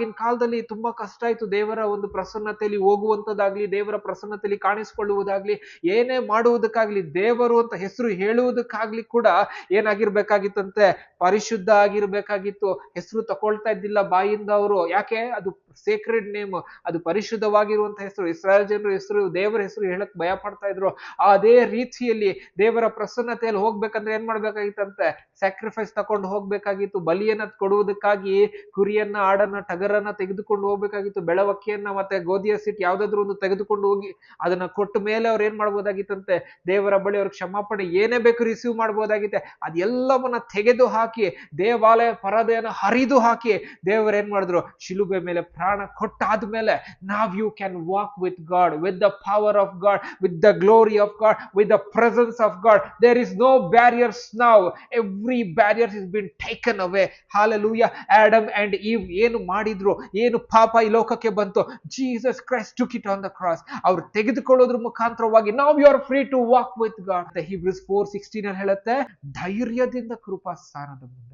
ಆಗಿನ ಕಾಲದಲ್ಲಿ ತುಂಬಾ ಕಷ್ಟ ಆಯ್ತು ದೇವರ ಒಂದು ಪ್ರಸನ್ನತೆಯಲ್ಲಿ ಹೋಗುವಂತದ್ದಾಗ್ಲಿ, ದೇವರ ಪ್ರಸನ್ನತೆಯಲ್ಲಿ ಕಾಣಿಸ್ಕೊಳ್ಳುವುದಾಗ್ಲಿ, ಏನೇ ಮಾಡುವುದಕ್ಕಾಗ್ಲಿ, ದೇವರು ಅಂತ ಹೆಸರು ಹೇಳುವುದಕ್ಕಾಗ್ಲಿ ಕೂಡ ಏನಾಗಿರ್ಬೇಕಾಗಿತ್ತಂತೆ, ಪರಿಶುದ್ಧ ಆಗಿರ್ಬೇಕಾಗಿತ್ತು. ಹೆಸರು ತಕೊಳ್ತಾ ಇದ್ದಿಲ್ಲ ಬಾಯಿಂದ ಅವರು. ಯಾಕೆ? ಅದು ಸೇಕ್ರೆಡ್ ನೇಮ್, ಅದು ಪರಿಶುದ್ಧವಾಗಿರುವಂತ ಹೆಸರು. ಇಸ್ರಾಯೇಲ್ ಜನರು ಹೆಸರು, ದೇವರ ಹೆಸರು ಹೇಳಕ್ ಭಯ ಪಡ್ತಾ ಇದ್ರು. ಅದೇ ರೀತಿಯಲ್ಲಿ ದೇವರ ಪ್ರಸನ್ನತೆಯಲ್ಲಿ ಹೋಗ್ಬೇಕಂದ್ರೆ ಏನ್ ಮಾಡ್ಬೇಕಾಗಿತ್ತಂತೆ, ಸ್ಯಾಕ್ರಿಫೈಸ್ ತಕೊಂಡು ಹೋಗ್ಬೇಕಾಗಿತ್ತು. ಬಲಿಯನ್ನ ಕೊಡುವುದಕ್ಕಾಗಿ ಕುರಿಯನ್ನ, ಆಡನ್ನ, ಟಗರನ್ನ ತೆಗೆದುಕೊಂಡು ಹೋಗ್ಬೇಕಾಗಿತ್ತು. ಬೆಳವಕ್ಕಿಯನ್ನ ಮತ್ತೆ ಗೋಧಿಯ ಸಿಟ್ಟು ಯಾವ್ದಾದ್ರು ಒಂದು ತೆಗೆದುಕೊಂಡು ಹೋಗಿ ಅದನ್ನ ಕೊಟ್ಟ ಮೇಲೆ ಅವ್ರು ಏನ್ ಮಾಡ್ಬೋದಾಗಿತ್ತಂತೆ, ದೇವರ ಬಳಿ ಅವ್ರಿಗೆ ಕ್ಷಮಾಪಣೆ ಏನೇ ಬೇಕು ರಿಸೀವ್ ಮಾಡ್ಬೋದಾಗಿತ್ತೆ. ಅದೆಲ್ಲವನ್ನ ತೆಗೆದು ಹಾಕಿ, ದೇವಾಲಯ ಪರದೆಯನ್ನು ಹರಿದು ಹಾಕಿ ದೇವರು ಏನ್ ಮಾಡಿದ್ರು, ಶಿಲುಬೆ ಮೇಲೆ ಪ್ರಾಣ ಕೊಟ್ಟಾದ್ಮೇಲೆ ನಾವ್ you can walk with God, with the power of God, with the glory of God, with the presence of God. There is no barriers now. Every barrier is been taken away. Hallelujah. Adam and Eve ಏನು ಮಾಡಿದ್ರು, ಏನು ಪಾಪ ಈ ಲೋಕಕ್ಕೆ ಬಂತು, Jesus Christ took it on the cross. ಅವ್ರು ತೆಗೆದುಕೊಳ್ಳೋದ್ರ ಮುಖಾಂತರವಾಗಿ ನಾವು you are free to walk with God. Hebrews 4:16 ಹೇಳುತ್ತೆ, ಧೈರ್ಯದಿಂದ ಕೃಪಾಸ್ಥಾನದ ಮುಂದೆ